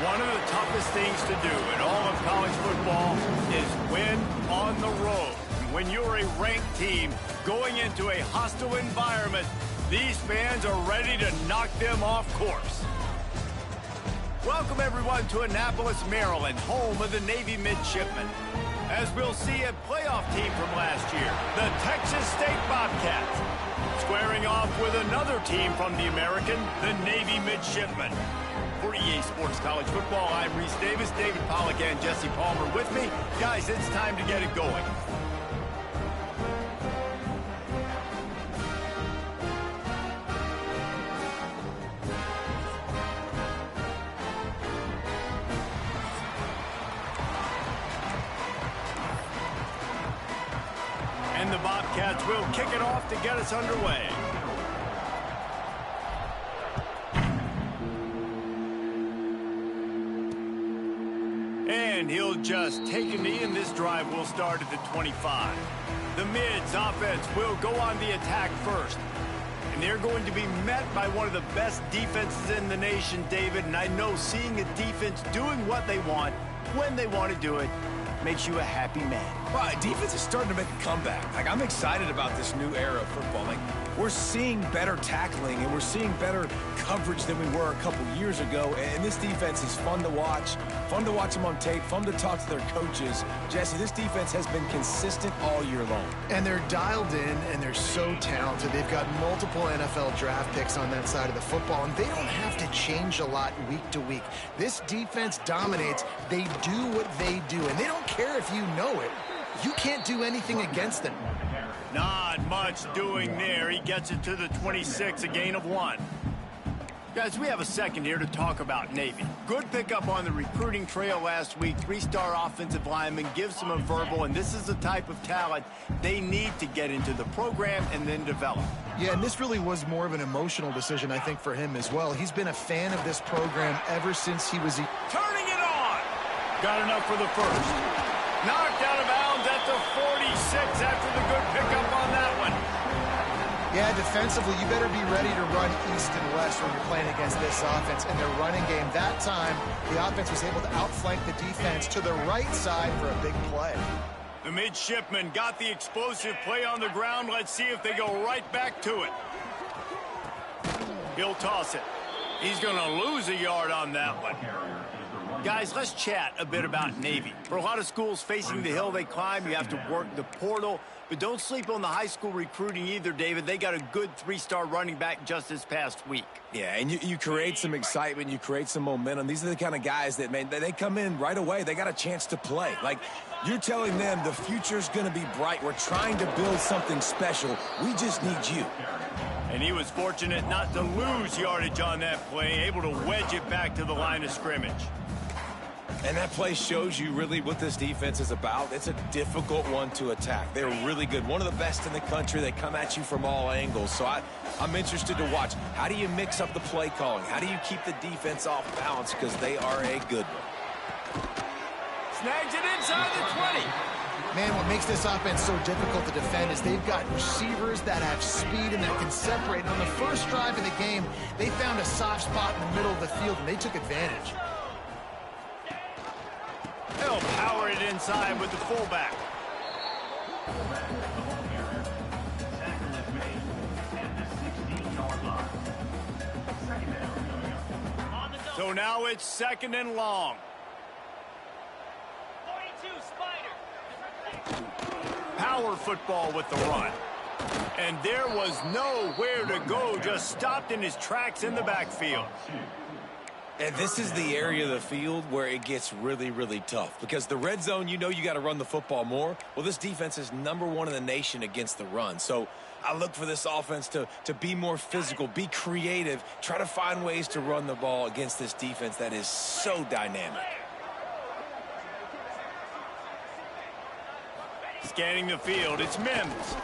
One of the toughest things to do in all of college football is win on the road. When you're a ranked team going into a hostile environment, these fans are ready to knock them off course. Welcome, everyone, to Annapolis, Maryland, home of the Navy Midshipmen. As we'll see a playoff team from last year, the Texas State Bobcats, squaring off with another team from the American, the Navy Midshipmen. For EA Sports College Football, I'm Reese Davis, David Pollack, and Jesse Palmer with me. Guys, it's time to get it going. And the Bobcats will kick it off to get us underway. And he'll just take a knee, and this drive will start at the 25. The Mids offense will go on the attack first. And they're going to be met by one of the best defenses in the nation, David. And I know seeing a defense doing what they want, when they want to do it, makes you a happy man. Well, defense is starting to make a comeback. I'm excited about this new era of football. We're seeing better tackling, and we're seeing better coverage than we were a couple years ago. And this defense is fun to watch them on tape, fun to talk to their coaches. Jesse, this defense has been consistent all year long. And they're dialed in, and they're so talented. They've got multiple NFL draft picks on that side of the football, and they don't have to change a lot week to week. This defense dominates. They do what they do, and they don't care if you know it. You can't do anything against them. Not much doing there. He gets it to the 26, a gain of 1. Guys, we have a second here to talk about Navy. Good pickup on the recruiting trail last week. 3-star offensive lineman gives them a verbal, and this is the type of talent they need to get into the program and then develop. Yeah, and this really was more of an emotional decision, I think, for him as well. He's been a fan of this program ever since he was... Turning it on! Got enough for the first. Knocked out of bounds at the 46 after the good pickup on that one. Yeah, defensively, you better be ready to run east and west when you're playing against this offense. In their running game, that time, the offense was able to outflank the defense to the right side for a big play. The midshipmen got the explosive play on the ground. Let's see if they go right back to it. He'll toss it. He's going to lose a yard on that one. Guys, let's chat a bit about Navy. For a lot of schools facing the hill they climb, you have to work the portal. But don't sleep on the high school recruiting either, David. They got a good 3-star running back just this past week. Yeah, and you create some excitement, you create some momentum. These are the kind of guys that, man, they come in right away. They got a chance to play. Like, you're telling them the future's going to be bright. We're trying to build something special. We just need you. And he was fortunate not to lose yardage on that play, able to wedge it back to the line of scrimmage. And that play shows you really what this defense is about. It's a difficult one to attack. They're really good. One of the best in the country. They come at you from all angles. So I'm interested to watch. How do you mix up the play calling? How do you keep the defense off balance? Because they are a good one. Snags it inside the 20. Man, what makes this offense so difficult to defend is they've got receivers that have speed and that can separate. On the first drive of the game, they found a soft spot in the middle of the field, and they took advantage. They'll power it inside with the fullback. So now it's 2nd and long. 42 Spider. Power football with the run. And there was nowhere to go, just stopped in his tracks in the backfield. And this is the area of the field where it gets really, really tough. Because the red zone, you know you got to run the football more. Well, this defense is #1 in the nation against the run. So I look for this offense to be more physical, be creative, try to find ways to run the ball against this defense that is so dynamic. Scanning the field, it's Mims.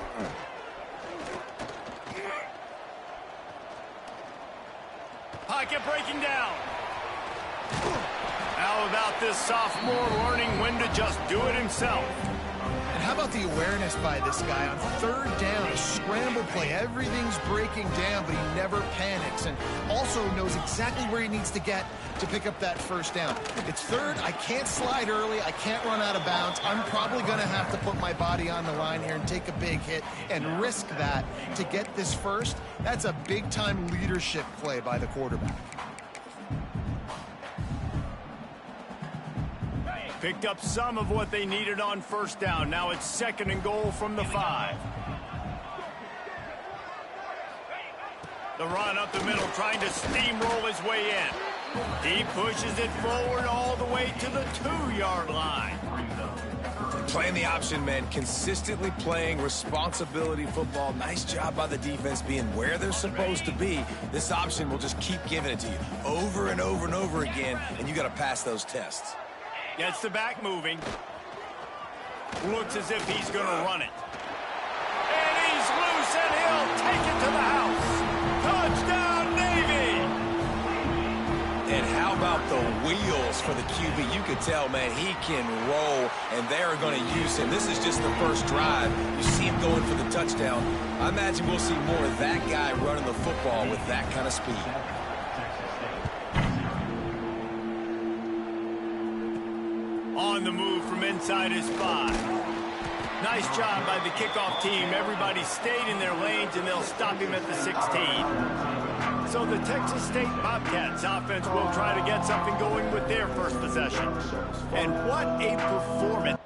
Pocket breaking down. How about this sophomore learning when to just do it himself? And how about the awareness by this guy on third down, a scramble play. Everything's breaking down, but he never panics and also knows exactly where he needs to get to pick up that first down. It's third. I can't slide early. I can't run out of bounds. I'm probably going to have to put my body on the line here and take a big hit and risk that to get this first. That's a big-time leadership play by the quarterback. Picked up some of what they needed on first down. Now it's 2nd and goal from the 5. The run up the middle, trying to steamroll his way in. He pushes it forward all the way to the 2-yard line. Playing the option, man. Consistently playing responsibility football. Nice job by the defense being where they're supposed to be. This option will just keep giving it to you over and over and over again, and you got to pass those tests. Gets the back moving. Looks as if he's going to run it. And he's loose, and he'll take it to the house. Touchdown, Navy! And how about the wheels for the QB? You could tell, man, he can roll, and they're going to use him. This is just the first drive. You see him going for the touchdown. I imagine we'll see more of that guy running the football with that kind of speed. On the move from inside his 5. Nice job by the kickoff team. Everybody stayed in their lanes, and they'll stop him at the 16. So the Texas State Bobcats offense will try to get something going with their first possession. And what a performance.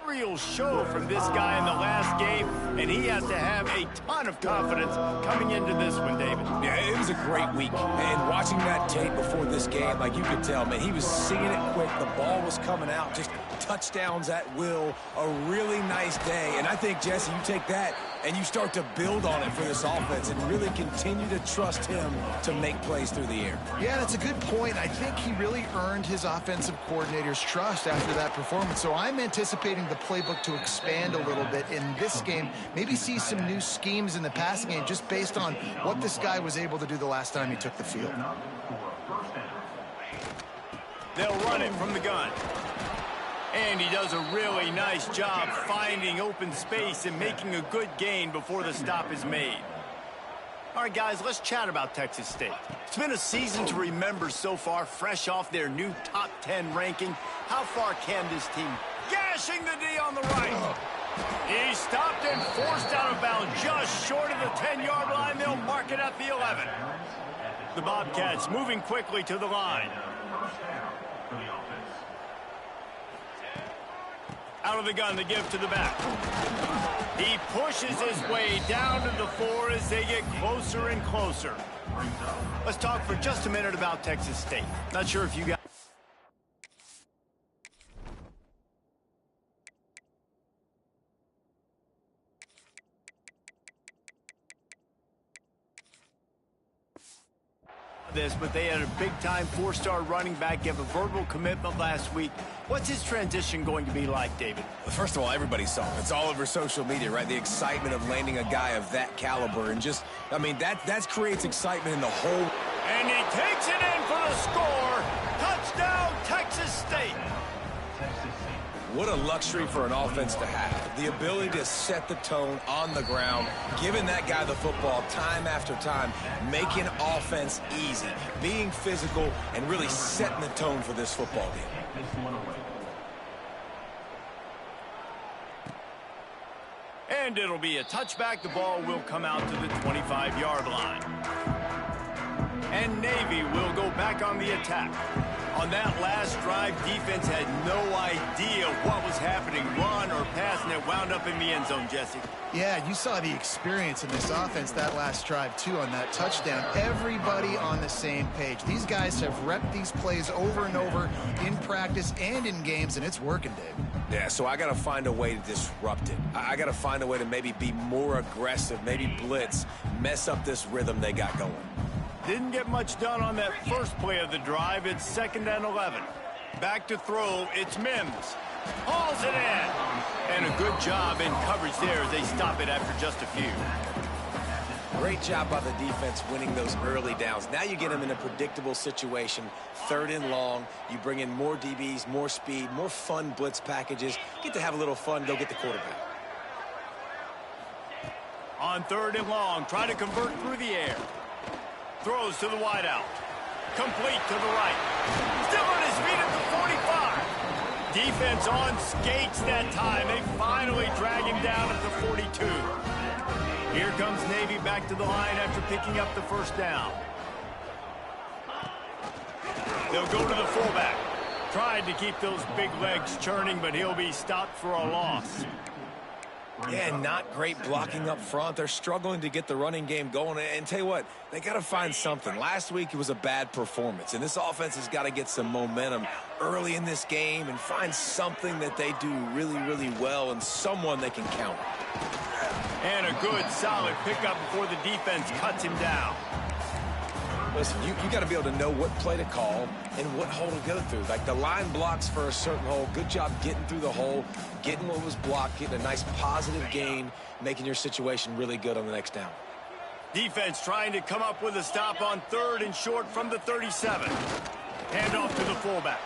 Real show from this guy in the last game, and he has to have a ton of confidence coming into this one, David. Yeah, it was a great week. And watching that tape before this game, like you could tell, man, he was seeing it quick. The ball was coming out, just touchdowns at will. A really nice day. And I think, Jesse, you take that and you start to build on it for this offense and really continue to trust him to make plays through the air. Yeah, that's a good point. I think he really earned his offensive coordinator's trust after that performance. So I'm anticipating the playbook to expand a little bit in this game. Maybe see some new schemes in the passing game just based on what this guy was able to do the last time he took the field. They'll run it from the gun. And he does a really nice job finding open space and making a good gain before the stop is made. All right, guys, let's chat about Texas State. It's been a season to remember so far, fresh off their new top 10 ranking. How far can this team? Gashing the D on the right. He stopped and forced out of bounds just short of the 10-yard line. They'll mark it at the 11. The Bobcats moving quickly to the line. Out of the gun, the give to the back. He pushes his way down to the 4 as they get closer and closer. Let's talk for just a minute about Texas State. Not sure if you guys... this, but they had a big-time 4-star running back give a verbal commitment last week. What's his transition going to be like, David? First of all, everybody saw it. It's all over social media, right? The excitement of landing a guy of that caliber, and just, I mean, that creates excitement in the whole. And he takes it in for the score. Touchdown, Texas State. What a luxury for an offense to have. The ability to set the tone on the ground, giving that guy the football time after time, making offense easy, being physical, and really setting the tone for this football game. And it'll be a touchback. The ball will come out to the 25-yard line. And Navy will go back on the attack. On that last drive, defense had no idea what was happening, run or pass, and it wound up in the end zone, Jesse. Yeah, you saw the experience in this offense that last drive, too, on that touchdown. Everybody on the same page. These guys have repped these plays over and over in practice and in games, and it's working, Dave. Yeah, so I got to find a way to disrupt it. I got to find a way to maybe be more aggressive, maybe blitz, mess up this rhythm they got going. Didn't get much done on that first play of the drive. It's 2nd and 11. Back to throw. It's Mims. Hauls it in. And a good job in coverage there as they stop it after just a few. Great job by the defense winning those early downs. Now you get them in a predictable situation. 3rd and long. You bring in more DBs, more speed, more fun blitz packages. Get to have a little fun. Go get the quarterback. On 3rd and long. Try to convert through the air. Throws to the wideout. Complete to the right. Still on his feet at the 45. Defense on skates that time. They finally drag him down at the 42. Here comes Navy back to the line after picking up the first down. They'll go to the fullback. Tried to keep those big legs churning, but he'll be stopped for a loss. Yeah, not great blocking up front. They're struggling to get the running game going. And tell you what, they got to find something. Last week it was a bad performance, and this offense has got to get some momentum early in this game and find something that they do really, really well and someone they can count on. And a good, solid pickup before the defense cuts him down. Listen, you got to be able to know what play to call and what hole to go through. Like the line blocks for a certain hole. Good job getting through the hole, getting what was blocked, getting a nice positive gain, making your situation really good on the next down. Defense trying to come up with a stop on 3rd and short from the 37. Hand off to the fullback.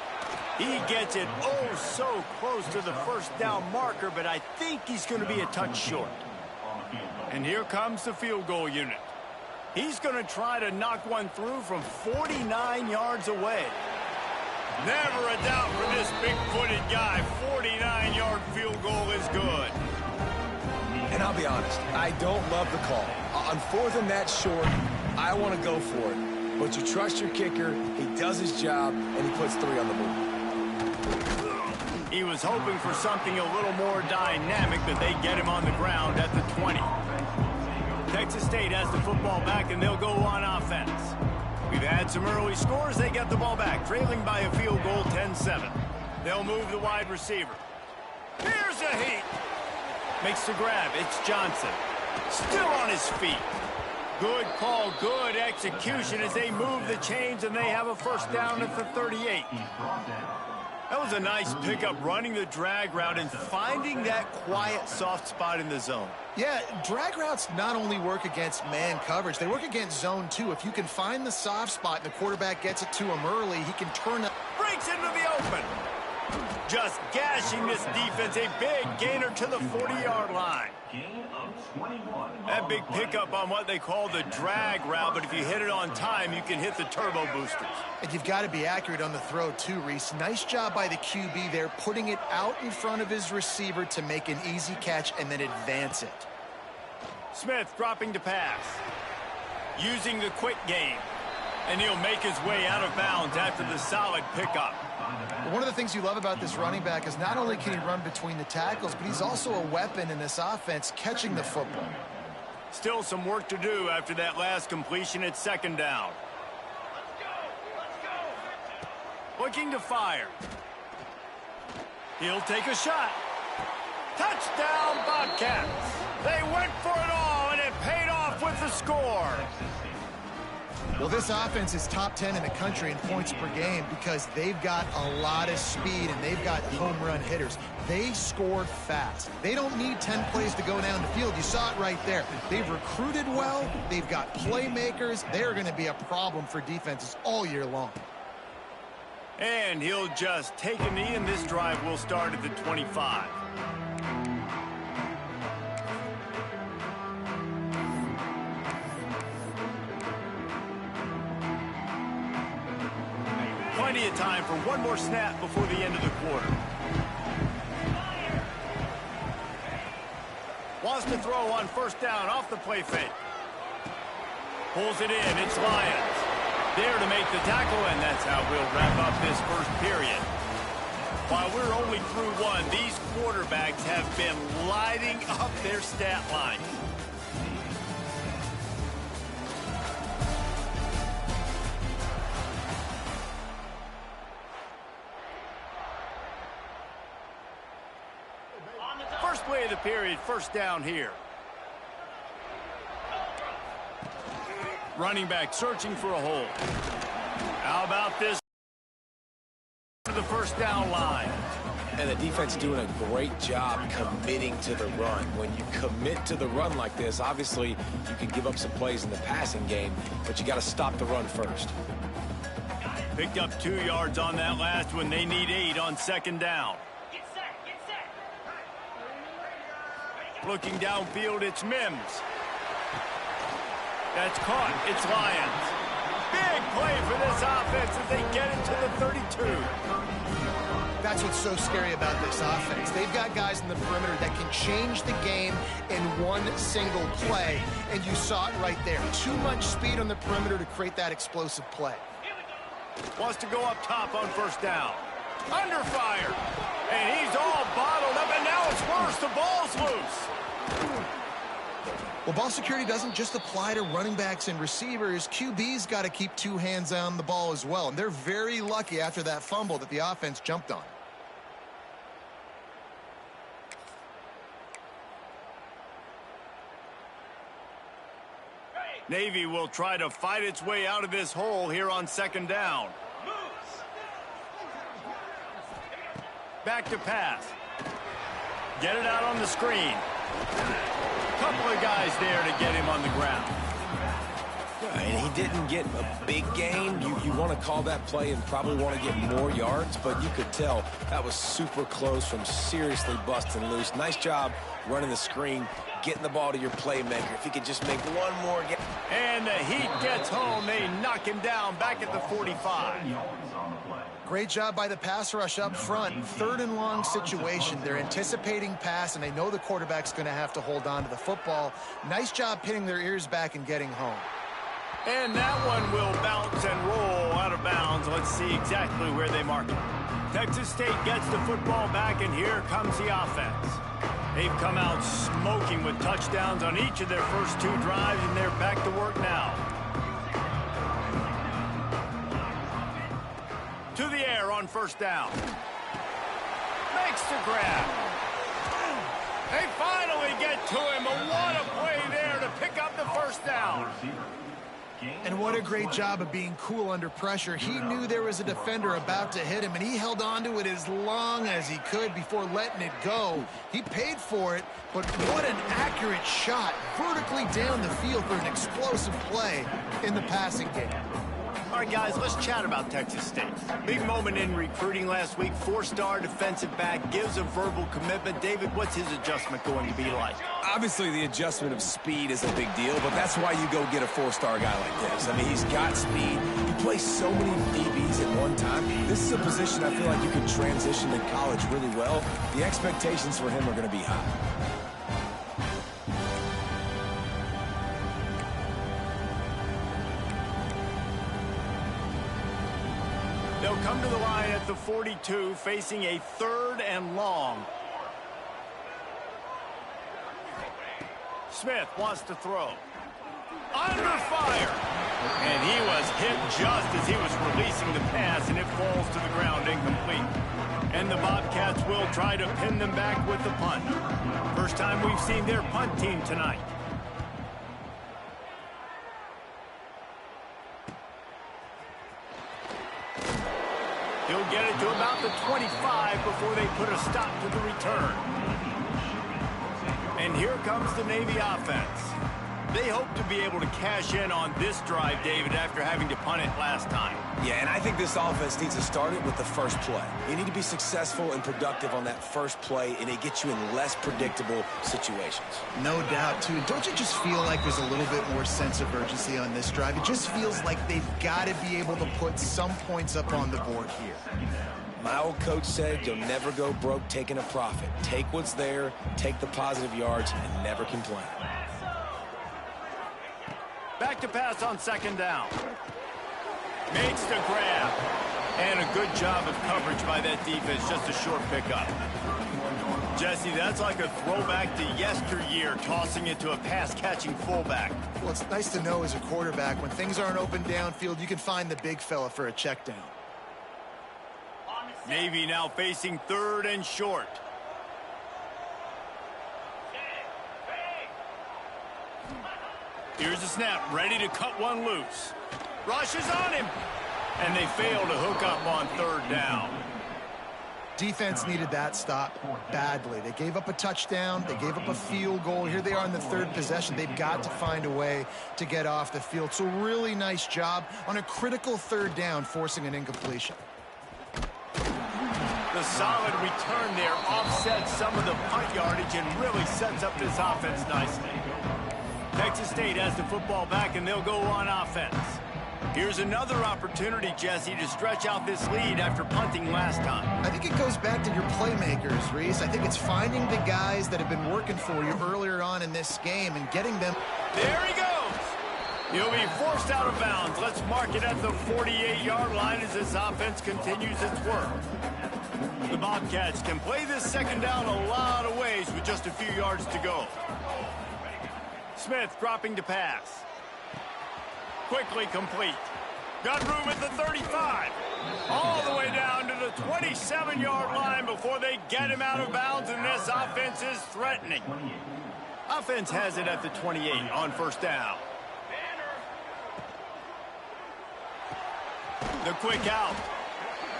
He gets it so close to the first down marker, but I think he's going to be a touch short. And here comes the field goal unit. He's going to try to knock one through from 49 yards away. Never a doubt for this big-footed guy. 49-yard field goal is good. And I'll be honest, I don't love the call. On 4th and that short, I want to go for it. But you trust your kicker, he does his job, and he puts 3 on the board. He was hoping for something a little more dynamic, but they get him on the ground at the 20. Texas State has the football back, and they'll go on offense. We've had some early scores. They get the ball back, trailing by a field goal, 10-7. They'll move the wide receiver. Here's a heat. Makes the grab. It's Johnson. Still on his feet. Good call, good execution as they move the chains, and they have a first down at the 38. That was a nice pickup, running the drag route and finding that quiet, soft spot in the zone. Yeah, drag routes not only work against man coverage, they work against zone too. If you can find the soft spot and the quarterback gets it to him early, he can turn it. Breaks into the open. Just gashing this defense, a big gainer to the 40-yard line. That big pickup on what they call the drag route, but if you hit it on time, you can hit the turbo boosters. And you've got to be accurate on the throw too, Reese. Nice job by the QB there, putting it out in front of his receiver to make an easy catch and then advance it. Smith dropping to pass. Using the quick game. And he'll make his way out of bounds after the solid pickup. One of the things you love about this running back is not only can he run between the tackles, but he's also a weapon in this offense, catching the football. Still some work to do after that last completion at 2nd down. Looking to fire. He'll take a shot. Touchdown, Bobcats. They went for it all, and it paid off with the score. Well, this offense is top 10 in the country in points per game because they've got a lot of speed and they've got home run hitters. They score fast. They don't need 10 plays to go down the field. You saw it right there. They've recruited well. They've got playmakers. They're going to be a problem for defenses all year long. And he'll just take a knee, and this drive will start at the 25. Plenty of time for one more snap before the end of the quarter. Wants to throw on 1st down off the play fake. Pulls it in. It's Lyons. there to make the tackle, and that's how we'll wrap up this first period. While we're only through one, these quarterbacks have been lighting up their stat line. First play of the period, first down here. Running back searching for a hole. How about this? To the first down line. And the defense doing a great job committing to the run. When you commit to the run like this, obviously you can give up some plays in the passing game, but you got to stop the run first. Picked up 2 yards on that last one. They need 8 on second down. Get set, get set. Looking downfield, it's Mims. That's caught. It's Lions. Big play for this offense as they get it to the 32. That's what's so scary about this offense. They've got guys in the perimeter that can change the game in one single play, and you saw it right there. Too much speed on the perimeter to create that explosive play. Wants to go up top on first down. Under fire. And he's all bottled up, and now it's worse. The ball's loose. Well, ball security doesn't just apply to running backs and receivers. QB's got to keep 2 hands on the ball as well. And they're very lucky after that fumble that the offense jumped on. Navy will try to fight its way out of this hole here on second down. Back to pass. Get it out on the screen. Couple of guys there to get him on the ground. And he didn't get a big gain. You want to call that play and probably want to get more yards, but you could tell that was super close from seriously busting loose. Nice job running the screen, getting the ball to your playmaker. If he could just make one more. And the Heat gets home. They knock him down back at the 45. Great job by the pass rush up front. 3rd and long situation. They're anticipating pass, and they know the quarterback's going to have to hold on to the football. Nice job pinning their ears back and getting home. And that one will bounce and roll out of bounds. Let's see exactly where they mark it. Texas State gets the football back, and here comes the offense. They've come out smoking with touchdowns on each of their first 2 drives, and they're back to work now. To the air on first down. Makes the grab. They finally get to him, but what a play there to pick up the first down. And what a great job of being cool under pressure. He knew there was a defender about to hit him, and he held on to it as long as he could before letting it go. He paid for it, but what an accurate shot vertically down the field for an explosive play in the passing game. All right, guys, let's chat about Texas State. Big moment in recruiting last week. 4-star defensive back gives a verbal commitment. David, what's his adjustment going to be like? Obviously, the adjustment of speed is a big deal, but that's why you go get a 4-star guy like this. I mean, he's got speed. He plays so many DBs at one time. This is a position I feel like you can transition in college really well. The expectations for him are going to be high. They'll come to the line at the 42, facing a 3rd and long. Smith wants to throw. Under fire. And he was hit just as he was releasing the pass, and it falls to the ground incomplete. And the Bobcats will try to pin them back with the punt. First time we've seen their punt team tonight. He'll get it to about the 25 before they put a stop to the return. And here comes the Navy offense. They hope to be able to cash in on this drive, David, after having to punt it last time. Yeah, and I think this offense needs to start it with the first play. You need to be successful and productive on that first play, and it gets you in less predictable situations. No doubt, too. Don't you just feel like there's a little bit more sense of urgency on this drive? It just feels like they've got to be able to put some points up on the board here. My old coach said you'll never go broke taking a profit. Take what's there, take the positive yards, and never complain. Back to pass on second down. Makes the grab. And a good job of coverage by that defense. Just a short pickup. Jesse, that's like a throwback to yesteryear, tossing it to a pass-catching fullback. Well, it's nice to know as a quarterback, when things aren't open downfield, you can find the big fella for a check down. Navy now facing 3rd and short. Here's the snap, ready to cut one loose. Rushes on him. And they fail to hook up on 3rd down. Defense needed that stop badly. They gave up a touchdown. They gave up a field goal. Here they are in the 3rd possession. They've got to find a way to get off the field. So really nice job on a critical 3rd down, forcing an incompletion. The solid return there offsets some of the punt yardage and really sets up this offense nicely. Texas State has the football back, and they'll go on offense. Here's another opportunity, Jesse, to stretch out this lead after punting last time. I think it goes back to your playmakers, Reese. I think it's finding the guys that have been working for you earlier on in this game and getting them. There he goes. He'll be forced out of bounds. Let's mark it at the 48-yard line as this offense continues its work. The Bobcats can play this 2nd down a lot of ways with just a few yards to go. Smith dropping to pass. Quickly complete. Got room at the 35. All the way down to the 27-yard line before they get him out of bounds, and this offense is threatening. Offense has it at the 28 on 1st down. The quick out.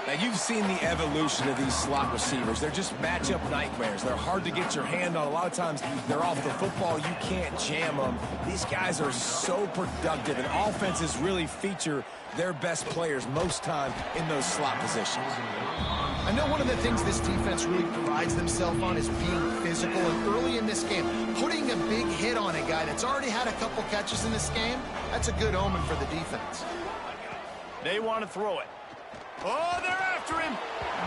Now, you've seen the evolution of these slot receivers. They're just matchup nightmares. They're hard to get your hand on. A lot of times, they're off the football. You can't jam them. These guys are so productive, and offenses really feature their best players most time in those slot positions. I know one of the things this defense really prides themselves on is being physical, and early in this game, putting a big hit on a guy that's already had a couple catches in this game, that's a good omen for the defense. They want to throw it. Oh, they're after him.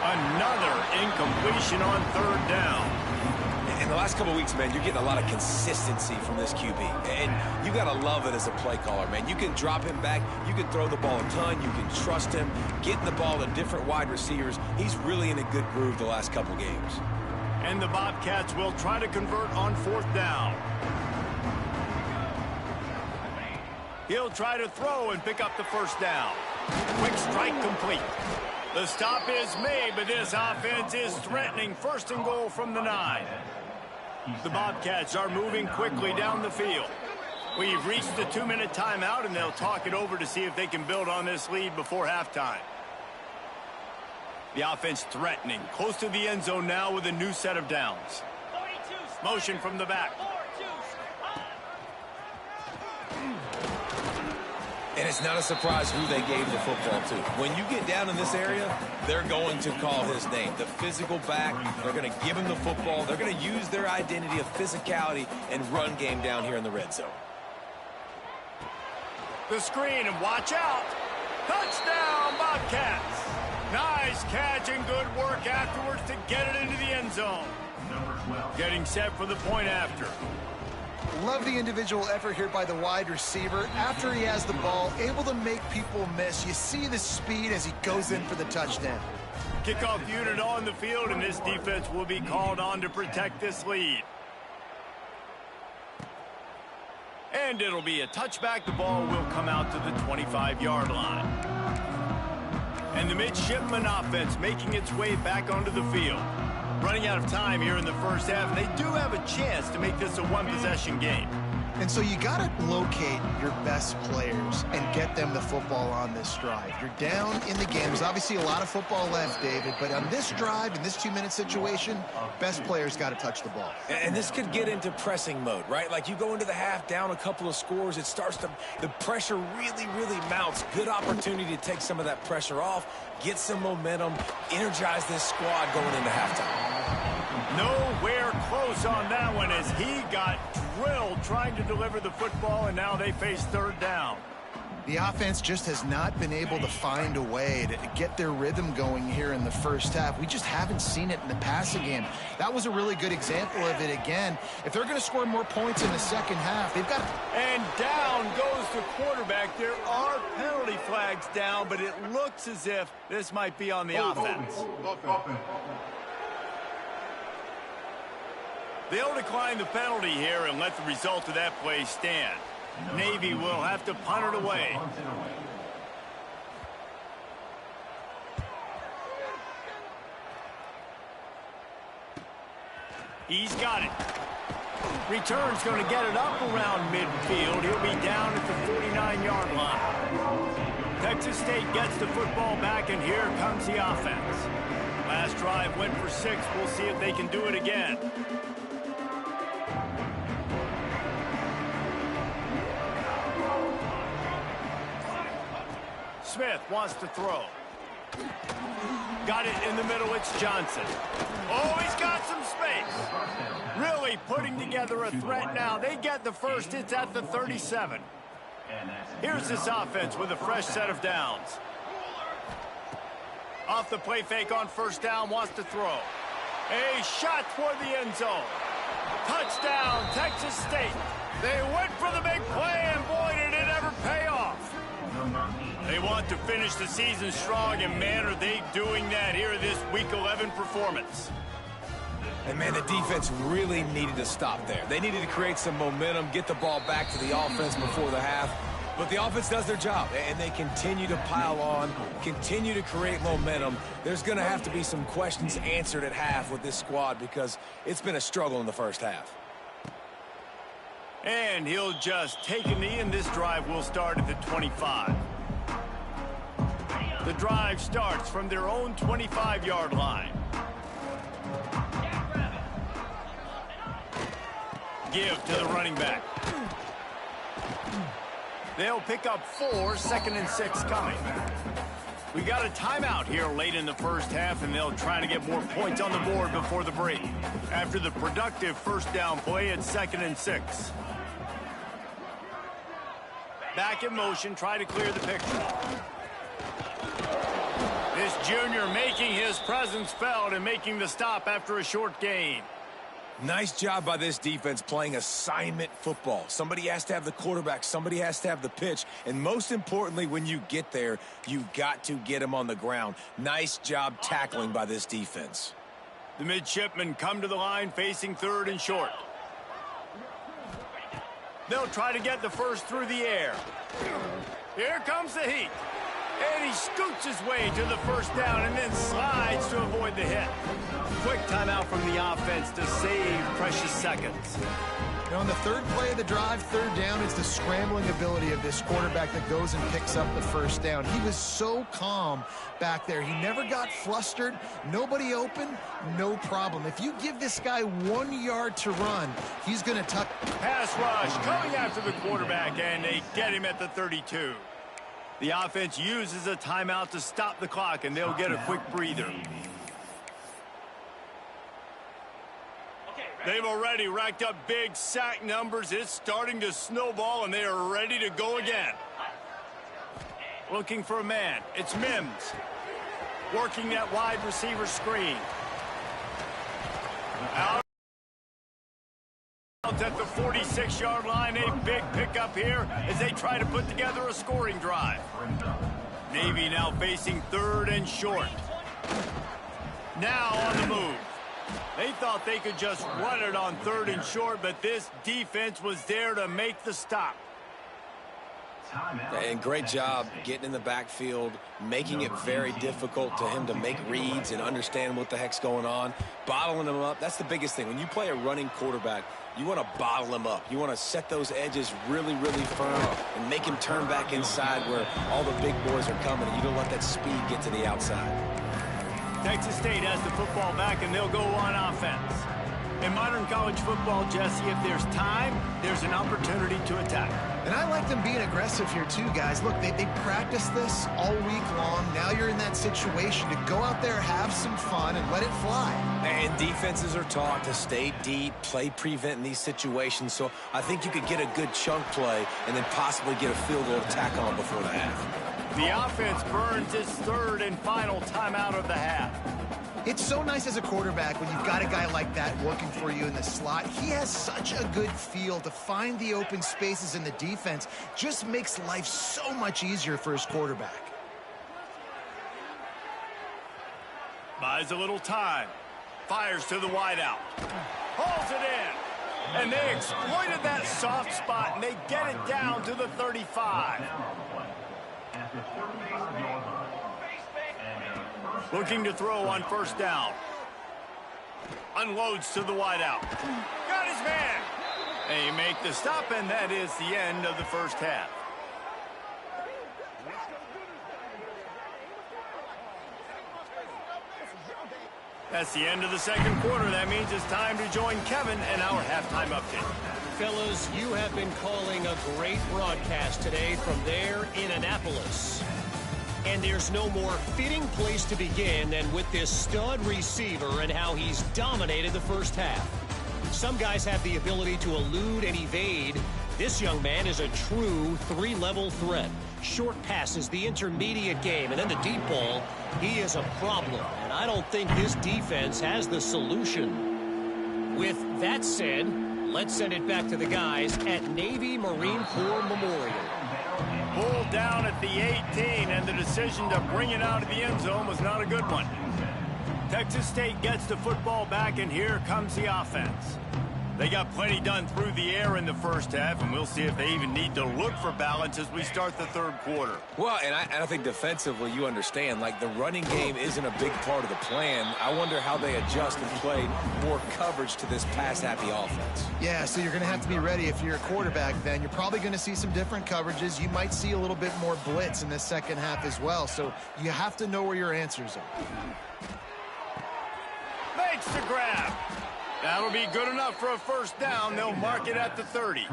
Another incompletion on 3rd down. In the last couple of weeks, man, you're getting a lot of consistency from this QB. And you got to love it as a play caller, man. You can drop him back. You can throw the ball a ton. You can trust him. Getting the ball to different wide receivers. He's really in a good groove the last couple games. And the Bobcats will try to convert on 4th down. He'll try to throw and pick up the 1st down. Quick strike complete. The stop is made, but this offense is threatening. 1st and goal from the 9. The Bobcats are moving quickly down the field. We've reached the 2-minute timeout, and they'll talk it over to see if they can build on this lead before halftime. The offense threatening. Close to the end zone now with a new set of downs. Motion from the back. And it's not a surprise who they gave the football to. When you get down in this area, they're going to call his name. The physical back, they're going to give him the football. They're going to use their identity of physicality and run game down here in the red zone. The screen, and watch out. Touchdown, Bobcats. Nice catch and good work afterwards to get it into the end zone. Getting set for the point after. Love the individual effort here by the wide receiver. After he has the ball, able to make people miss. You see the speed as he goes in for the touchdown. Kickoff unit on the field, and this defense will be called on to protect this lead. And it'll be a touchback. The ball will come out to the 25-yard line. And the midshipman offense making its way back onto the field. Running out of time here in the 1st half, and they do have a chance to make this a one-possession game. And so you got to locate your best players and get them the football on this drive. You're down in the game. There's obviously a lot of football left, David, but on this drive, in this 2-minute situation, best players got to touch the ball. And this could get into pressing mode, right? Like you go into the half down a couple of scores, it starts to, the pressure really, really mounts. Good opportunity to take some of that pressure off, get some momentum, energize this squad going into halftime. Nowhere close on that one as he got drilled trying to deliver the football, and now they face 3rd down. The offense just has not been able to find a way to get their rhythm going here in the first half. We just haven't seen it in the passing game. That was a really good example of it again. If they're going to score more points in the second half, they've got to... And down goes the quarterback. There are penalty flags down, but it looks as if this might be on the offense. They'll decline the penalty here and let the result of that play stand. Navy will have to punt it away. He's got it. Return's going to get it up around midfield. He'll be down at the 49-yard line. Texas State gets the football back, and here comes the offense. Last drive went for 6. We'll see if they can do it again. Smith wants to throw. Got it in the middle. It's Johnson. Oh, he's got some space. Really putting together a threat now. They get the first. It's at the 37. Here's this offense with a fresh set of downs. Off the play fake on first down. Wants to throw. A shot toward the end zone. Touchdown, Texas State. They went for the big play, and boy, did it ever pay off. They want to finish the season strong, and man, are they doing that here this Week 11 performance. And man, the defense really needed to stop there. They needed to create some momentum, get the ball back to the offense before the half. But the offense does their job, and they continue to pile on, continue to create momentum. There's going to have to be some questions answered at half with this squad because it's been a struggle in the first half. And he'll just take a knee, and this drive will start at the 25. The drive starts from their own 25-yard line. Give to the running back. They'll pick up 4, 2nd and 6 coming. We got a timeout here late in the first half, and they'll try to get more points on the board before the break. After the productive first down play, it's 2nd and 6. Back in motion, try to clear the picture. This junior making his presence felt and making the stop after a short gain. Nice job by this defense playing assignment football. Somebody has to have the quarterback. Somebody has to have the pitch. And most importantly, when you get there, you got to get him on the ground. Nice job tackling by this defense. The midshipmen come to the line facing 3rd and short. They'll try to get the first through the air. Here comes the heat. And he scoots his way to the first down and then slides to avoid the hit. Quick timeout from the offense to save precious seconds. Now, on the third play of the drive, 3rd down, it's the scrambling ability of this quarterback that goes and picks up the first down. He was so calm back there. He never got flustered. Nobody open, no problem. If you give this guy 1 yard to run, he's going to tuck. Pass rush coming after the quarterback, and they get him at the 32. The offense uses a timeout to stop the clock, and they'll get a quick breather. They've already racked up big sack numbers. It's starting to snowball, and they are ready to go again. Looking for a man. It's Mims. Working that wide receiver screen. Out at the 46-yard line. A big pickup here as they try to put together a scoring drive. Navy now facing 3rd and short. Now on the move. They thought they could just run it on 3rd and short, but this defense was there to make the stop. And great job getting in the backfield, making it very difficult to him to make reads and understand what the heck's going on. Bottling him up, that's the biggest thing. When you play a running quarterback, you want to bottle him up. You want to set those edges really, really firm and make him turn back inside where all the big boys are coming, and you don't let that speed get to the outside. Texas State has the football back, and they'll go on offense. In modern college football, Jesse, if there's time, there's an opportunity to attack. And I like them being aggressive here too, guys. Look, they practiced this all week long. Now you're in that situation to go out there, have some fun, and let it fly. And defenses are taught to stay deep, play prevent in these situations. So I think you could get a good chunk play and then possibly get a field goal to tack on before the half. The offense burns its third and final timeout of the half. It's so nice as a quarterback when you've got a guy like that working for you in the slot. He has such a good feel to find the open spaces in the defense. Just makes life so much easier for his quarterback. Buys a little time. Fires to the wideout. Hauls it in. And they exploited that soft spot, and they get it down to the 35. Looking to throw on first down. Unloads to the wideout. Got his man. They make the stop, and that is the end of the first half. That's the end of the second quarter. That means it's time to join Kevin and our halftime update. Fellas, you have been calling a great broadcast today from there in Annapolis. And there's no more fitting place to begin than with this stud receiver and how he's dominated the first half. Some guys have the ability to elude and evade. This young man is a true three-level threat. Short passes, the intermediate game, and then the deep ball. He is a problem, and I don't think this defense has the solution. With that said, let's send it back to the guys at Navy Marine Corps Memorial. Pulled down at the 18, and the decision to bring it out of the end zone was not a good one. Texas State gets the football back, and here comes the offense. They got plenty done through the air in the first half, and we'll see if they even need to look for balance as we start the third quarter. Well, and I think defensively, you understand, like the running game isn't a big part of the plan. I wonder how they adjust and play more coverage to this pass-happy offense. Yeah, so you're going to have to be ready if you're a quarterback then. You're probably going to see some different coverages. You might see a little bit more blitz in the second half as well, so you have to know where your answers are. Makes the grab. That'll be good enough for a first down. They'll mark it at the 30.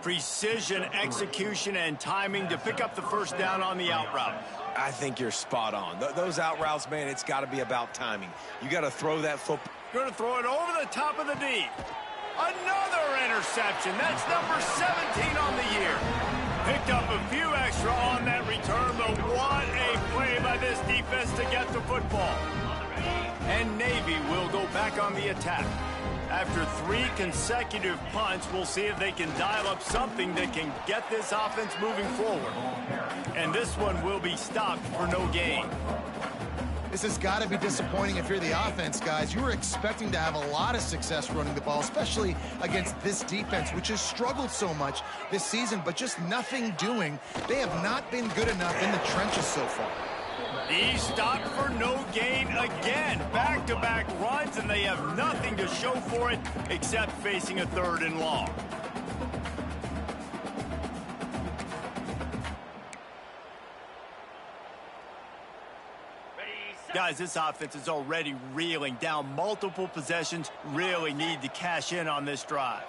Precision, execution, and timing to pick up the first down on the out route. I think you're spot on. Those out routes, man, it's got to be about timing. You got to throw that football. Going to throw it over the top of the D. Another interception. That's number 17 on the year. Picked up a few extra on that return, but what a play by this defense to get the football. And Navy will go back on the attack. After 3 consecutive punts, we'll see if they can dial up something that can get this offense moving forward. And this one will be stopped for no gain. This has got to be disappointing if you're the offense, guys. You were expecting to have a lot of success running the ball, especially against this defense, which has struggled so much this season, but just nothing doing. They have not been good enough in the trenches so far. He's stopped for no gain again. Back-to-back runs, and they have nothing to show for it except facing a third and long. Guys, this offense is already reeling down multiple possessions. Really need to cash in on this drive.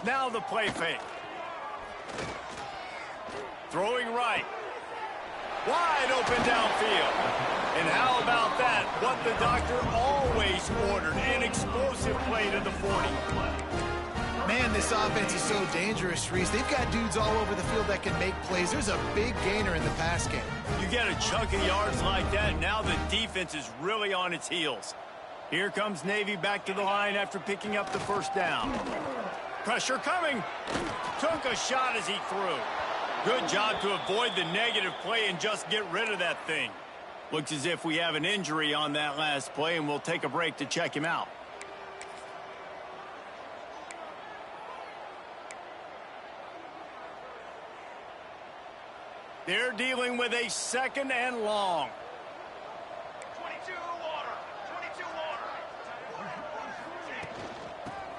Now the play fake. Throwing right. Wide open downfield. And how about that? What the doctor always ordered. An explosive play to the 40. Man, this offense is so dangerous, Reese. They've got dudes all over the field that can make plays. There's a big gainer in the pass game. You get a chunk of yards like that, now the defense is really on its heels. Here comes Navy back to the line after picking up the first down. Pressure coming. Took a shot as he threw. Good job to avoid the negative play and just get rid of that thing. Looks as if we have an injury on that last play, and we'll take a break to check him out. They're dealing with a second and long. 22 water. 22 water.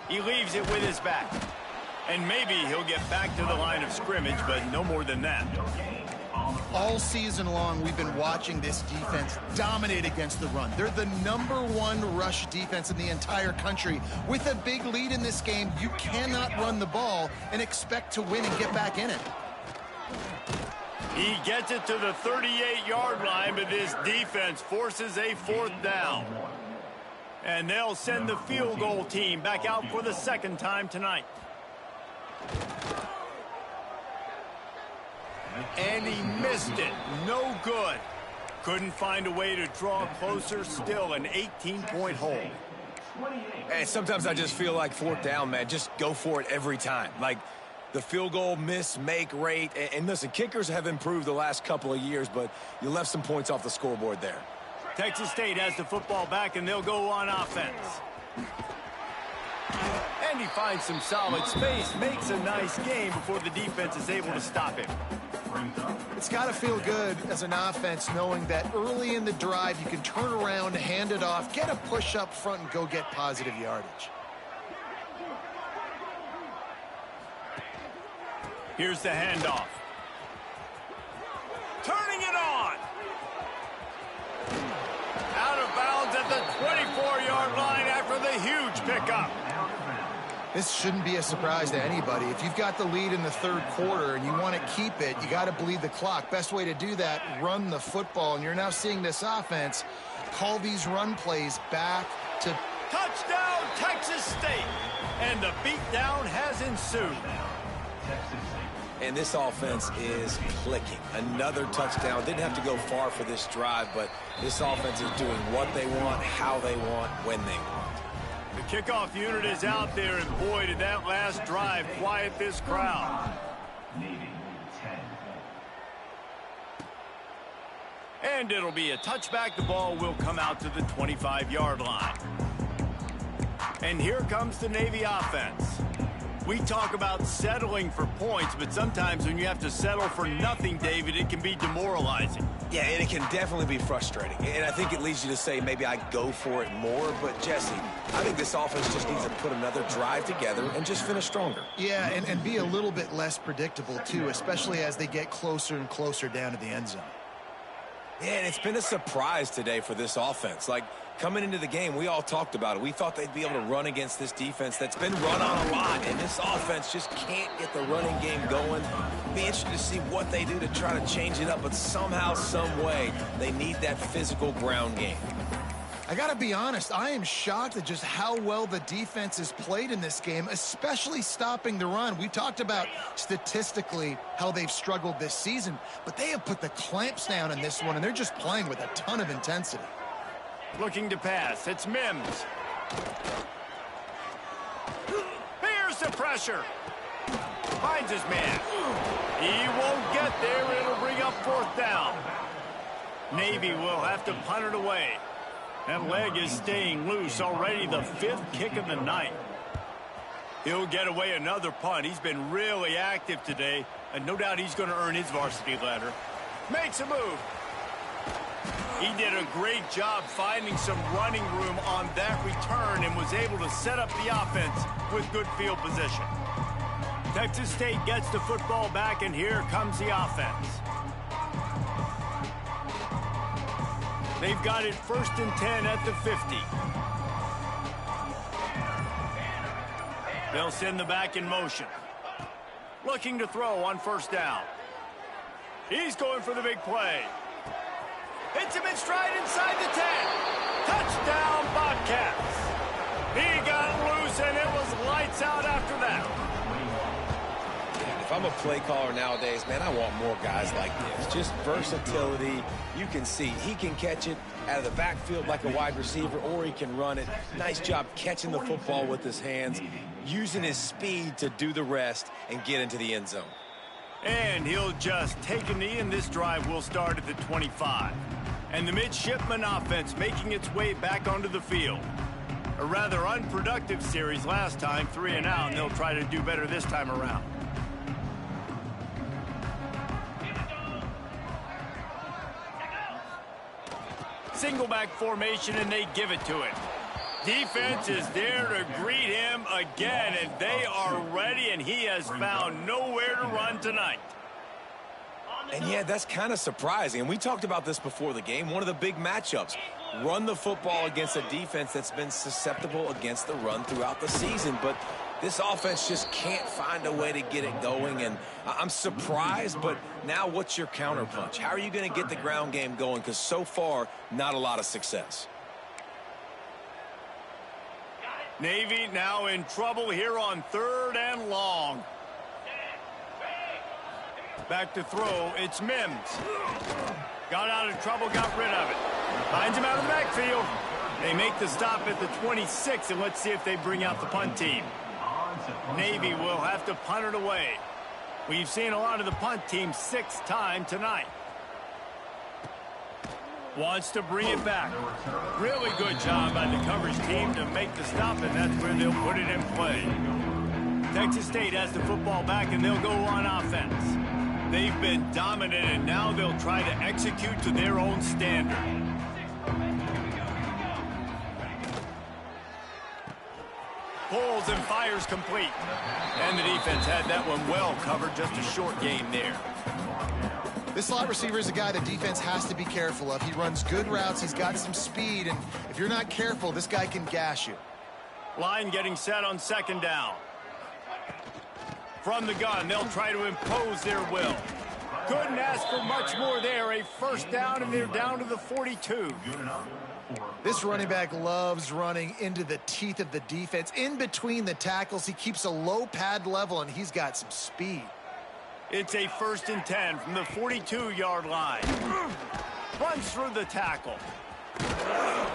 He leaves it with his back. And maybe he'll get back to the line of scrimmage, but no more than that. All season long, we've been watching this defense dominate against the run. They're the #1 rush defense in the entire country. With a big lead in this game, you cannot run the ball and expect to win and get back in it. He gets it to the 38-yard line, but this defense forces a 4th down. And they'll send the field goal team back out for the 2nd time tonight. And he missed it. No good. Couldn't find a way to draw closer. Still an 18-point hole. And sometimes I just feel like 4th down, man. Just go for it every time. Like the field goal miss-make rate. And listen, kickers have improved the last couple of years, but you left some points off the scoreboard there. Texas State has the football back, and they'll go on offense. And he finds some solid space, makes a nice game before the defense is able to stop him. It's got to feel good as an offense knowing that early in the drive you can turn around, hand it off, get a push up front, and go get positive yardage. Here's the handoff. Turning it on. Out of bounds at the 24-yard line after the huge pickup. This shouldn't be a surprise to anybody. If you've got the lead in the 3rd quarter and you want to keep it, you got to bleed the clock. Best way to do that, run the football. And you're now seeing this offense call these run plays back to... Touchdown, Texas State. And the beatdown has ensued. And this offense is clicking. Another touchdown. Didn't have to go far for this drive, but this offense is doing what they want, how they want, when they want. The kickoff unit is out there, and boy, did that last drive quiet this crowd. And it'll be a touchback. The ball will come out to the 25-yard line. And here comes the Navy offense. We talk about settling for points, but sometimes when you have to settle for nothing, David, it can be demoralizing. Yeah, and it can definitely be frustrating. And I think it leads you to say maybe I go for it more. But, Jesse, I think this offense just needs to put another drive together and just finish stronger. Yeah, and be a little bit less predictable, too, especially as they get closer and closer down to the end zone. Yeah, and it's been a surprise today for this offense. Like, coming into the game, we all talked about it. We thought they'd be able to run against this defense that's been run on a lot, and this offense just can't get the running game going. Be interested to see what they do to try to change it up, but somehow, some way, they need that physical ground game. I got to be honest, I am shocked at just how well the defense has played in this game, especially stopping the run. We talked about statistically how they've struggled this season, but they have put the clamps down in this one, and they're just playing with a ton of intensity. Looking to pass. It's Mims. Here's the pressure. Finds his man. He won't get there. It'll bring up 4th down. Navy will have to punt it away. That leg is staying loose. Already the 5th kick of the night. He'll get away another punt. He's been really active today, and no doubt he's going to earn his varsity letter. Makes a move. He did a great job finding some running room on that return and was able to set up the offense with good field position. Texas State gets the football back, and here comes the offense. They've got it 1st and 10 at the 50. They'll send the back in motion. Looking to throw on 1st down. He's going for the big play. Hits him in stride inside the 10. Touchdown, Bobcats. He got loose, and it was lights out after that. If I'm a play caller nowadays, man, I want more guys like this. Just versatility. You can see he can catch it out of the backfield like a wide receiver, or he can run it. Nice job catching the football with his hands, using his speed to do the rest and get into the end zone. And he'll just take a knee, and this drive will start at the 25. And the midshipman offense making its way back onto the field. A rather unproductive series last time, 3 and out, and they'll try to do better this time around. Single back formation, and they give it to him. Defense is there to greet him again, and they are ready, and he has found nowhere to run tonight. And yeah, that's kind of surprising. And we talked about this before the game. One of the big matchups. Run the football against a defense that's been susceptible against the run throughout the season. But this offense just can't find a way to get it going. And I'm surprised, but now what's your counterpunch? How are you going to get the ground game going? Because so far, not a lot of success. Navy now in trouble here on 3rd and long. Back to throw, it's Mims. Got out of trouble, got rid of it. Finds him out of the backfield. They make the stop at the 26, and let's see if they bring out the punt team. Navy will have to punt it away. We've seen a lot of the punt team 6 times tonight. Wants to bring it back. Really good job by the coverage team to make the stop, and that's where they'll put it in play. Texas State has the football back, and they'll go on offense. They've been dominant, and now they'll try to execute to their own standard. Pulls and fires complete. And the defense had that one well covered. Just a short game there. This slot receiver is a guy the defense has to be careful of. He runs good routes. He's got some speed. And if you're not careful, this guy can gash you. Line getting set on 2nd down. From the gun, they'll try to impose their will. Couldn't ask for much more there. A 1st down, and they're down to the 42. This running back loves running into the teeth of the defense. In between the tackles, he keeps a low pad level, and he's got some speed. It's a 1st and 10 from the 42-yard line. Runs through the tackle.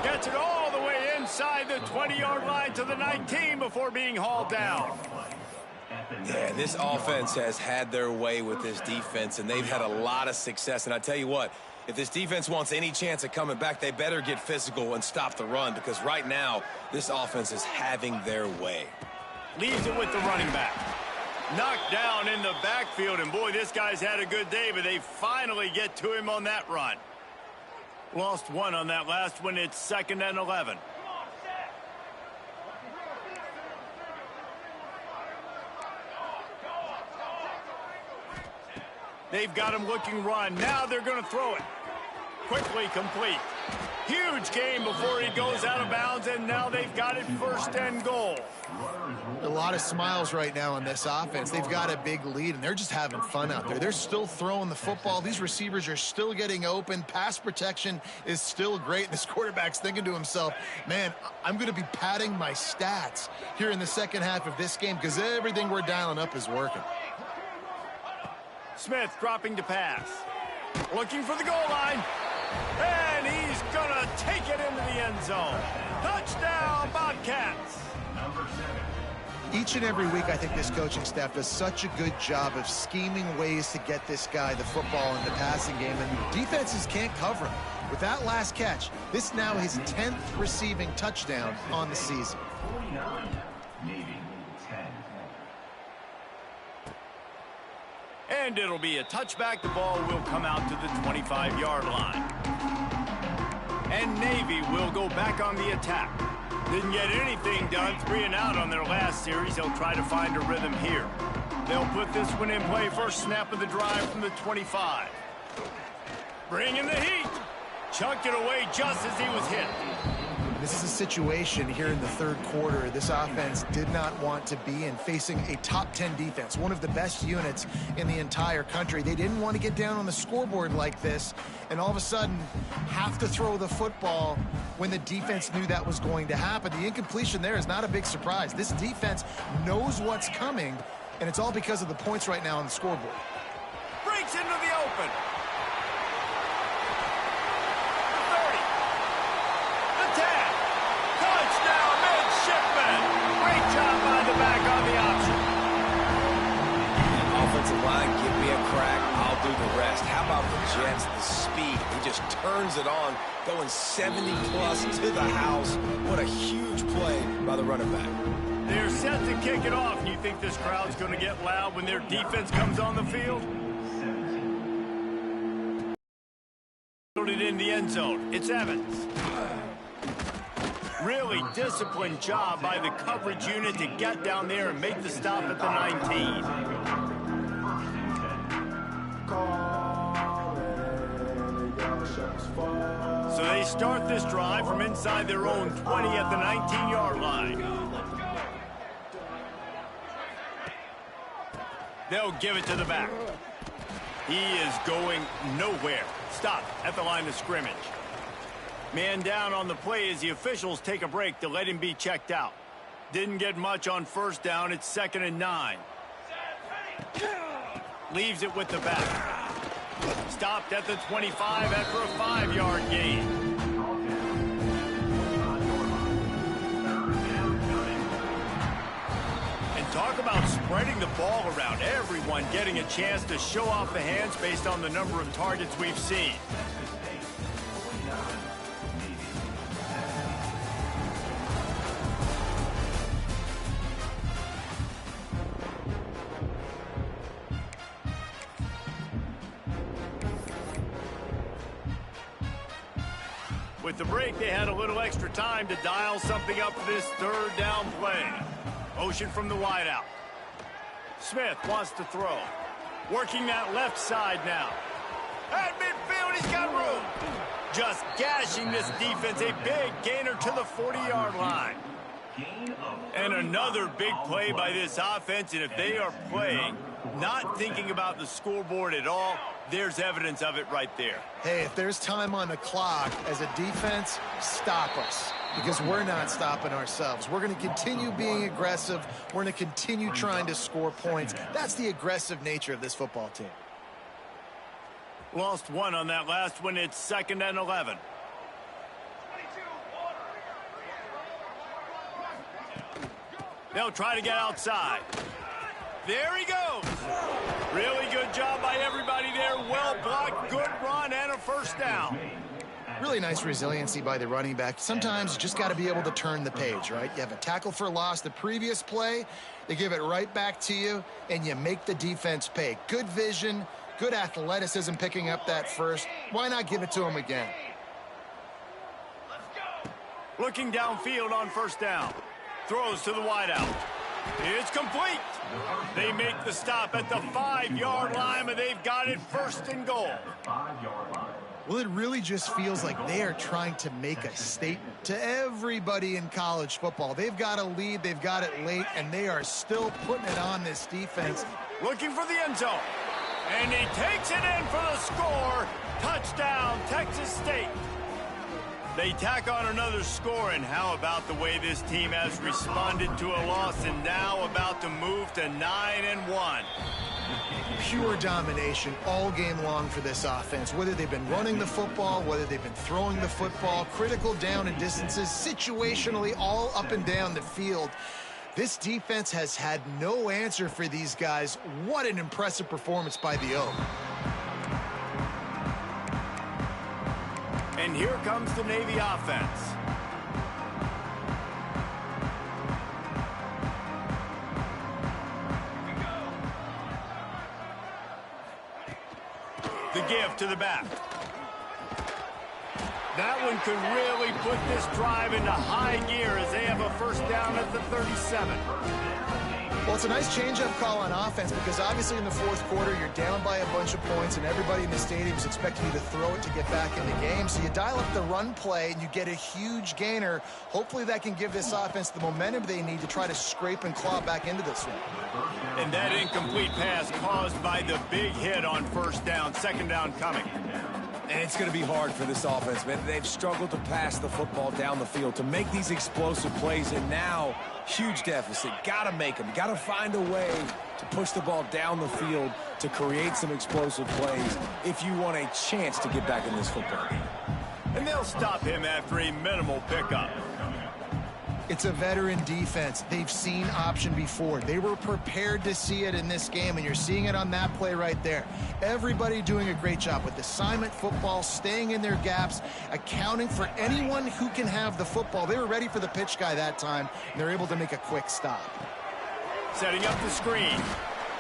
Gets it all the way inside the 20-yard line to the 19 before being hauled down. Yeah, this offense has had their way with this defense, and they've had a lot of success. And I tell you what, if this defense wants any chance of coming back, they better get physical and stop the run, because right now, this offense is having their way. Leaves it with the running back. Knocked down in the backfield, and boy, this guy's had a good day, but they finally get to him on that run. Lost one on that last one. It's 2nd and 11. They've got him looking run. Now they're going to throw it. Quickly complete. Huge game before he goes out of bounds, and now they've got it 1st and goal. A lot of smiles right now on this offense. They've got a big lead, and they're just having fun out there. They're still throwing the football. These receivers are still getting open. Pass protection is still great. This quarterback's thinking to himself, man, I'm going to be padding my stats here in the 2nd half of this game because everything we're dialing up is working. Smith dropping to pass. Looking for the goal line. And he's going to take it into the end zone. Touchdown, Bobcats. Each and every week, I think this coaching staff does such a good job of scheming ways to get this guy the football in the passing game, and defenses can't cover him. With that last catch, this now his 10th receiving touchdown on the season. And it'll be a touchback. The ball will come out to the 25-yard line. And Navy will go back on the attack. Didn't get anything done, 3 and out on their last series. They'll try to find a rhythm here. They'll put this one in play. First snap of the drive from the 25. Bring in the heat. Chucked it away just as he was hit. This is a situation here in the 3rd quarter this offense did not want to be in, facing a top 10 defense, one of the best units in the entire country. They didn't want to get down on the scoreboard like this and all of a sudden have to throw the football when the defense knew that was going to happen. The incompletion there is not a big surprise. This defense knows what's coming, and it's all because of the points right now on the scoreboard. Breaks into the open. Line, give me a crack, I'll do the rest. How about the Jets, the speed? He just turns it on, going 70-plus to the house. What a huge play by the running back. They're set to kick it off. You think this crowd's going to get loud when their defense comes on the field? Put it in the end zone. It's Evans. Really disciplined job by the coverage unit to get down there and make the stop at the 19. So they start this drive from inside their own 20 at the 19-yard line. They'll give it to the back. He is going nowhere. Stop at the line of scrimmage. Man down on the play as the officials take a break to let him be checked out. Didn't get much on first down. It's 2nd and 9. Leaves it with the back. Stopped at the 25 after a 5-yard gain. And talk about spreading the ball around. Everyone getting a chance to show off the hands based on the number of targets we've seen. With the break, they had a little extra time to dial something up for this 3rd down play. Motion from the wideout. Smith wants to throw. Working that left side now. At midfield, he's got room. Just gashing this defense. A big gainer to the 40-yard line. And another big play by this offense. And if they are playing, not thinking about the scoreboard at all, there's evidence of it right there. Hey, if there's time on the clock as a defense, stop us. Because we're not stopping ourselves. We're going to continue being aggressive. We're going to continue trying to score points. That's the aggressive nature of this football team. Lost one on that last one. It's 2nd and 11. They'll try to get outside. There he goes. Really good job by everybody there. Well blocked, good run, and a first down. Really nice resiliency by the running back. Sometimes you just got to be able to turn the page, right? You have a tackle for loss the previous play. They give it right back to you, and you make the defense pay. Good vision, good athleticism picking up that first. Why not give it to him again? Looking downfield on first down. Throws to the wideout. It's complete. They make the stop at the 5-yard line, but they've got it 1st and goal. Well, it really just feels like they are trying to make a statement to everybody in college football. They've got a lead, they've got it late, and they are still putting it on this defense. Looking for the end zone. And he takes it in for the score. Touchdown, Texas State. They tack on another score, and how about the way this team has responded to a loss and now about to move to 9-1. Pure domination all game long for this offense. Whether they've been running the football, whether they've been throwing the football, critical down and distances, situationally all up and down the field. This defense has had no answer for these guys. What an impressive performance by the Oak. And here comes the Navy offense. The give to the back. That one could really put this drive into high gear as they have a first down at the 37. Well, it's a nice change-up call on offense because obviously in the 4th quarter, you're down by a bunch of points and everybody in the stadium is expecting you to throw it to get back in the game. So you dial up the run play and you get a huge gainer. Hopefully that can give this offense the momentum they need to try to scrape and claw back into this one. And that incomplete pass caused by the big hit on first down, 2nd down coming. And it's going to be hard for this offense, man. They've struggled to pass the football down the field, to make these explosive plays, and now huge deficit. Got to make them. Got to find a way to push the ball down the field to create some explosive plays if you want a chance to get back in this football game. And they'll stop him after a minimal pickup. It's a veteran defense. They've seen option before. They were prepared to see it in this game, and you're seeing it on that play right there. Everybody doing a great job with assignment football, staying in their gaps, accounting for anyone who can have the football. They were ready for the pitch guy that time, and they're able to make a quick stop. Setting up the screen,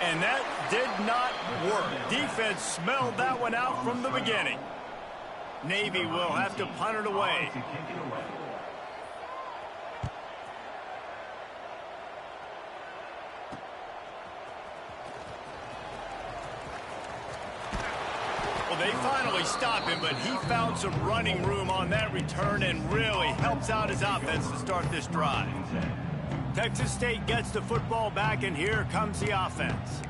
and that did not work. Defense smelled that one out from the beginning. Navy will have to punt it away. Well, they finally stop him, but he found some running room on that return and really helps out his offense to start this drive. Texas State gets the football back, and here comes the offense.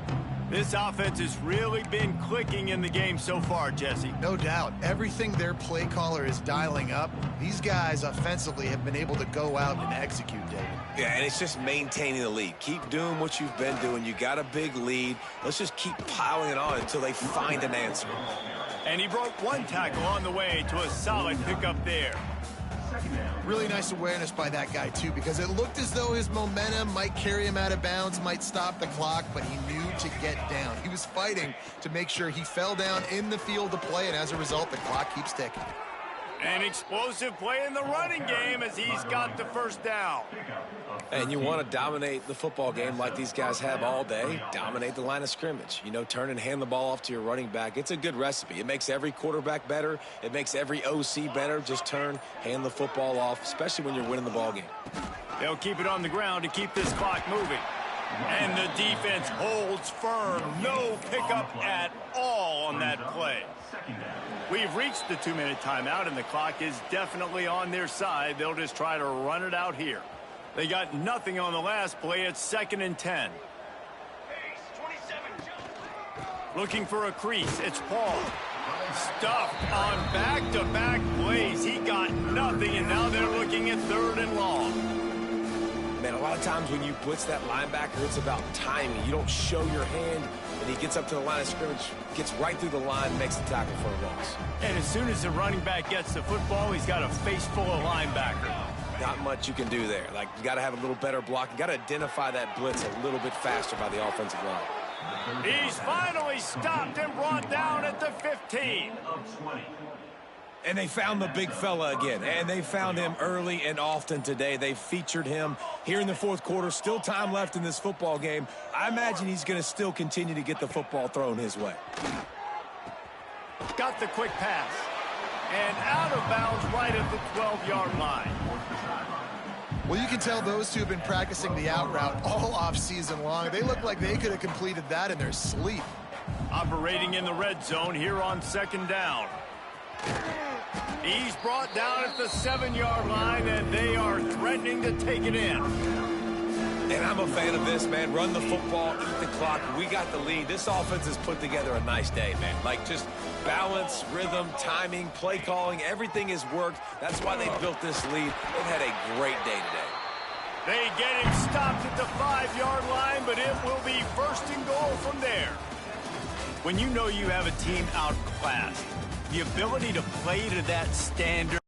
This offense has really been clicking in the game so far, Jesse. No doubt. Everything their play caller is dialing up, these guys offensively have been able to go out and execute, David. Yeah, and it's just maintaining the lead. Keep doing what you've been doing. You got a big lead. Let's just keep piling it on until they find an answer. And he broke one tackle on the way to a solid pickup there. Really nice awareness by that guy, too, because it looked as though his momentum might carry him out of bounds, might stop the clock, but he knew to get down. He was fighting to make sure he fell down in the field to play, and as a result, the clock keeps ticking. An explosive play in the running game as he's got the first down. And you want to dominate the football game like these guys have all day. Dominate the line of scrimmage. You know, turn and hand the ball off to your running back. It's a good recipe. It makes every quarterback better. It makes every OC better. Just turn, hand the football off, especially when you're winning the ball game. They'll keep it on the ground to keep this clock moving. And the defense holds firm. No pickup at all on that play. We've reached the 2-minute timeout, and the clock is definitely on their side. They'll just try to run it out here. They got nothing on the last play. It's 2nd and 10. Looking for a crease. It's Paul. Stuffed on back-to-back plays. He got nothing, and now they're looking at 3rd and long. Man, a lot of times when you blitz that linebacker, it's about timing. You don't show your hand, and he gets up to the line of scrimmage, gets right through the line, makes the tackle for a loss. And as soon as the running back gets the football, he's got a face full of linebacker. Not much you can do there. Like, you got to have a little better block. You got to identify that blitz a little bit faster by the offensive line. He's finally stopped and brought down at the 15. And they found the big fella again, and they found him early and often today. They featured him here in the 4th quarter. Still time left in this football game. I imagine he's going to still continue to get the football thrown his way. Got the quick pass. And out of bounds right at the 12-yard line. Well, you can tell those two have been practicing the out route all off-season long. They look like they could have completed that in their sleep. Operating in the red zone here on 2nd down. He's brought down at the 7-yard line, and they are threatening to take it in. And I'm a fan of this, man. Run the football, eat the clock. We got the lead. This offense has put together a nice day, man. Like, just balance, rhythm, timing, play calling, everything has worked. That's why they built this lead. They've had a great day today. They get him stopped at the 5-yard line, but it will be 1st and goal from there. When you know you have a team outclassed, the ability to play to that standard